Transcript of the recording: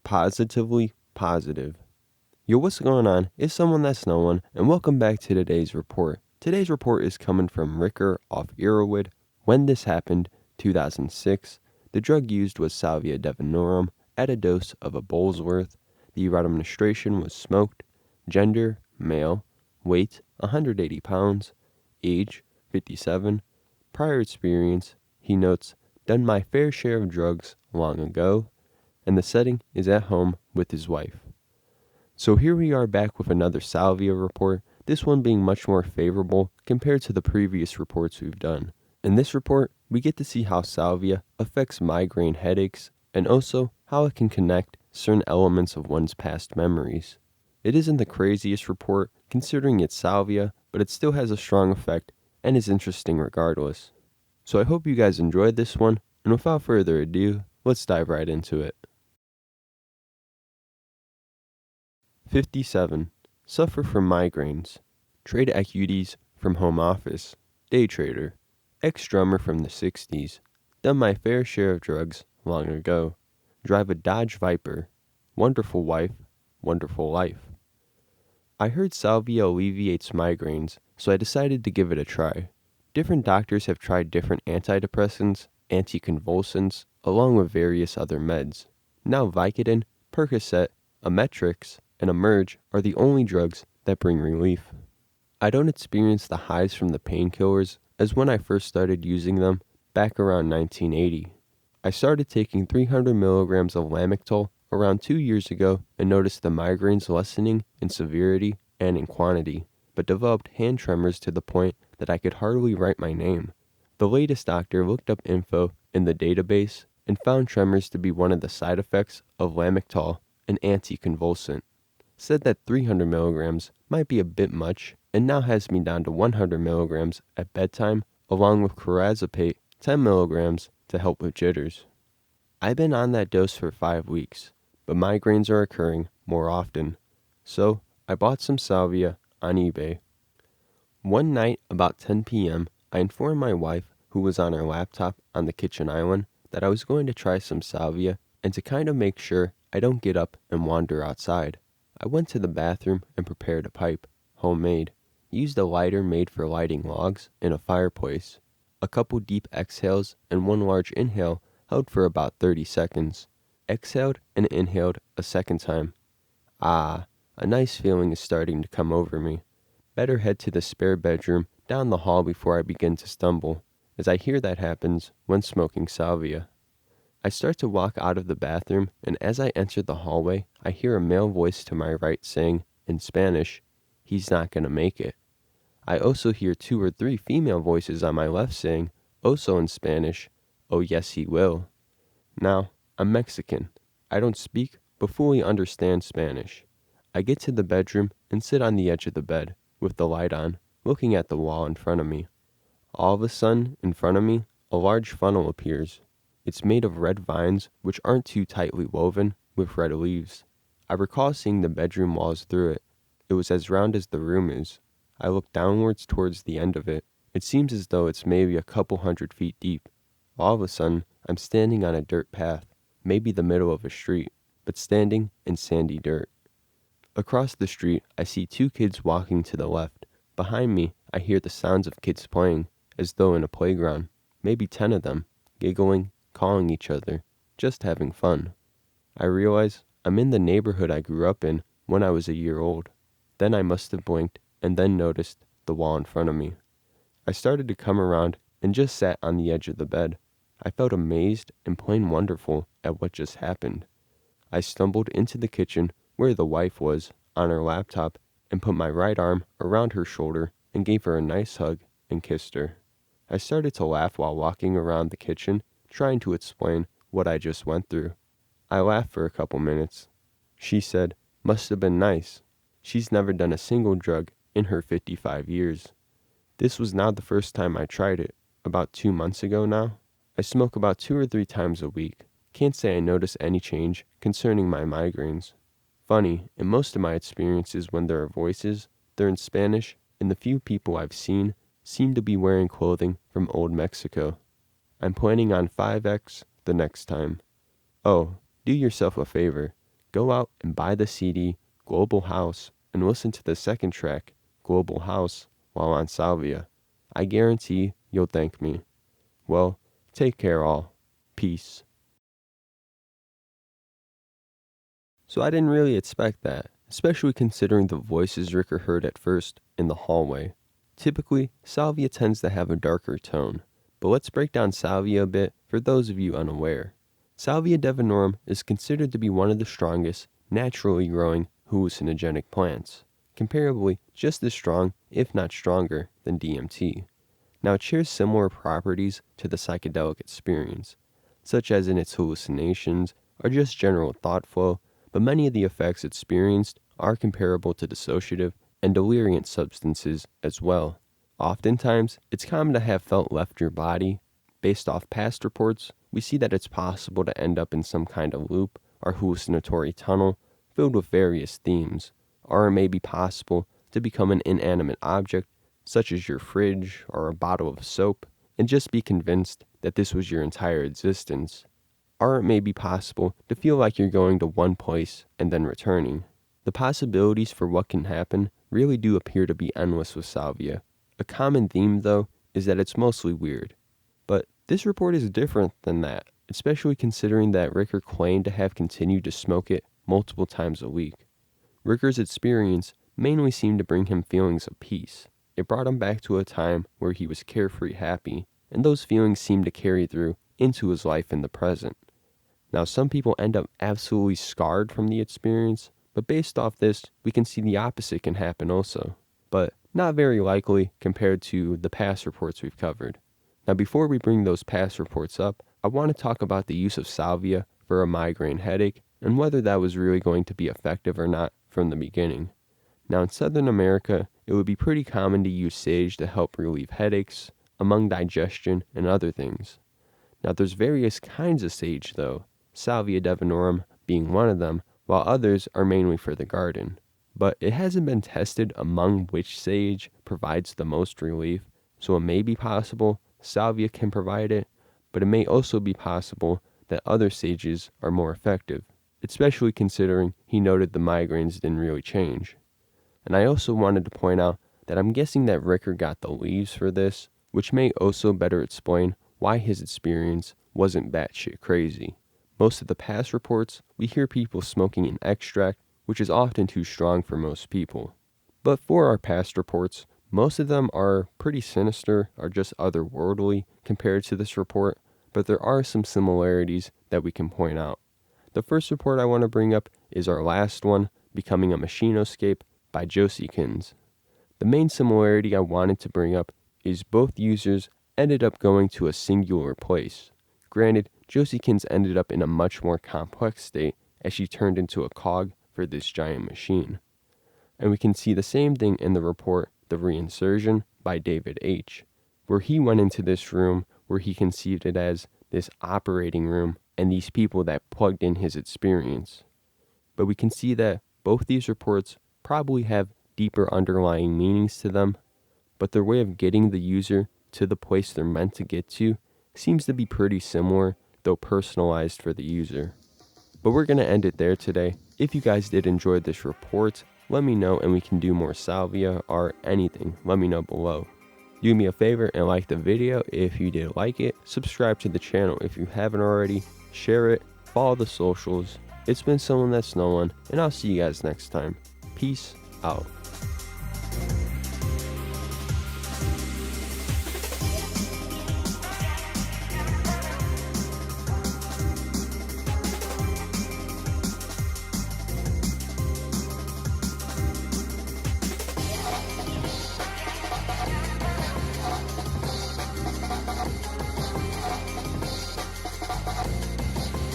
Positively positive. Yo, what's going on? It's someone that's no one, and welcome back to today's report. Today's report is coming from Ricker off Irrwood. When this happened, 2006, the drug used was Salvia Divinorum at a dose of a bowl's worth. The route of administration was smoked. Gender, male. Weight, 180 pounds. Age, 57. Prior experience, he notes, done my fair share of drugs long ago. And the setting is at home with his wife. So here we are back with another Salvia report, this one being much more favorable compared to the previous reports we've done. In this report, we get to see how Salvia affects migraine headaches and also how it can connect certain elements of one's past memories. It isn't the craziest report considering it's Salvia, but it still has a strong effect and is interesting regardless. So I hope you guys enjoyed this one, and without further ado, let's dive right into it. 57. Suffer from migraines. Trade equities from home office. Day trader. Ex-drummer from the 60s. Done my fair share of drugs long ago. Drive a Dodge Viper. Wonderful wife. Wonderful life. I heard Salvia alleviates migraines, so I decided to give it a try. Different doctors have tried different antidepressants, anticonvulsants, along with various other meds. Now Vicodin, Percocet, Ametrix, and Emerge are the only drugs that bring relief. I don't experience the highs from the painkillers as when I first started using them back around 1980. I started taking 300 milligrams of Lamictal around 2 years ago and noticed the migraines lessening in severity and in quantity, but developed hand tremors to the point that I could hardly write my name. The latest doctor looked up info in the database and found tremors to be one of the side effects of Lamictal, an anticonvulsant. Said that 300 milligrams might be a bit much and now has me down to 100 milligrams at bedtime along with Clorazepate 10 milligrams to help with jitters. I've been on that dose for 5 weeks, but migraines are occurring more often. So I bought some Salvia on eBay. One night about 10 p.m. I informed my wife, who was on her laptop on the kitchen island, that I was going to try some Salvia and to kind of make sure I don't get up and wander outside. I went to the bathroom and prepared a pipe, homemade. Used a lighter made for lighting logs in a fireplace. A couple deep exhales and one large inhale held for about 30 seconds. Exhaled and inhaled a second time. A nice feeling is starting to come over me. Better head to the spare bedroom down the hall before I begin to stumble, as I hear that happens when smoking Salvia. I start to walk out of the bathroom, and as I enter the hallway, I hear a male voice to my right saying, in Spanish, "He's not gonna make it." I also hear 2 or 3 female voices on my left saying, also in Spanish, "Oh yes, he will." Now, I'm Mexican. I don't speak, but fully understand Spanish. I get to the bedroom and sit on the edge of the bed, with the light on, looking at the wall in front of me. All of a sudden, in front of me, a large funnel appears. It's made of red vines, which aren't too tightly woven, with red leaves. I recall seeing the bedroom walls through it. It was as round as the room is. I look downwards towards the end of it. It seems as though it's maybe a couple 100 feet deep. All of a sudden, I'm standing on a dirt path, maybe the middle of a street, but standing in sandy dirt. Across the street, I see 2 kids walking to the left. Behind me, I hear the sounds of kids playing, as though in a playground. Maybe 10 of them, giggling, calling each other, just having fun. I realize I'm in the neighborhood I grew up in when I was a year old. Then I must have blinked and then noticed the wall in front of me. I started to come around and just sat on the edge of the bed. I felt amazed and plain wonderful at what just happened. I stumbled into the kitchen where the wife was on her laptop and put my right arm around her shoulder and gave her a nice hug and kissed her. I started to laugh while walking around the kitchen, trying to explain what I just went through. I laughed for a couple minutes. She said, "Must have been nice." She's never done a single drug in her 55 years. This was not the first time I tried it. About 2 months ago now. I smoke about 2 or 3 times a week. Can't say I notice any change concerning my migraines. Funny, in most of my experiences when there are voices, they're in Spanish, and the few people I've seen seem to be wearing clothing from old Mexico. I'm planning on 5X the next time. Oh, do yourself a favor. go out and buy the CD Global House and listen to the second track, Global House, while on Salvia. I guarantee you'll thank me. Well, take care all. Peace. So I didn't really expect that, especially considering the voices Ricker heard at first in the hallway. Typically, Salvia tends to have a darker tone, but let's break down Salvia a bit for those of you unaware. Salvia Divinorum is considered to be one of the strongest, naturally growing hallucinogenic plants, comparably just as strong, if not stronger, than DMT. Now it shares similar properties to the psychedelic experience, such as in its hallucinations or just general thought flow, but many of the effects experienced are comparable to dissociative and deliriant substances as well. Oftentimes, it's common to have felt left your body. Based off past reports, we see that it's possible to end up in some kind of loop or hallucinatory tunnel filled with various themes, or it may be possible to become an inanimate object, such as your fridge or a bottle of soap, and just be convinced that this was your entire existence. Or it may be possible to feel like you're going to one place and then returning. The possibilities for what can happen really do appear to be endless with Salvia. A common theme, though, is that it's mostly weird. But this report is different than that, especially considering that Ricker claimed to have continued to smoke it multiple times a week. Ricker's experience mainly seemed to bring him feelings of peace. It brought him back to a time where he was carefree happy, and those feelings seemed to carry through into his life in the present. Now, some people end up absolutely scarred from the experience, but based off this, we can see the opposite can happen also. But not very likely compared to the past reports we've covered. Now, before we bring those past reports up, I want to talk about the use of salvia for a migraine headache and whether that was really going to be effective or not from the beginning. Now, in Southern America, it would be pretty common to use sage to help relieve headaches, among digestion and other things. Now, there's various kinds of sage though, Salvia Divinorum being one of them, while others are mainly for the garden. But it hasn't been tested among which sage provides the most relief, so it may be possible salvia can provide it, but it may also be possible that other sages are more effective, especially considering he noted the migraines didn't really change. And I also wanted to point out that I'm guessing that Ricker got the leaves for this, which may also better explain why his experience wasn't batshit crazy. Most of the past reports, we hear people smoking an extract, which is often too strong for most people. But for our past reports, most of them are pretty sinister or just otherworldly compared to this report, but there are some similarities that we can point out. The first report I want to bring up is our last one, Becoming a Machinoscape by Josiekins. The main similarity I wanted to bring up is both users ended up going to a singular place. Granted, Josiekins ended up in a much more complex state as she turned into a cog for this giant machine. And we can see the same thing in the report, The Reinsertion by David H., where he went into this room where he conceived it as this operating room and these people that plugged in his experience. But we can see that both these reports probably have deeper underlying meanings to them, but their way of getting the user to the place they're meant to get to seems to be pretty similar, though personalized for the user. But we're going to end it there today. If you guys did enjoy this report, let me know and we can do more salvia or anything. Let me know below. Do me a favor and like the video if you did like it. Subscribe to the channel if you haven't already. Share it. Follow the socials. It's been someone that's no one, and I'll see you guys next time. Peace out.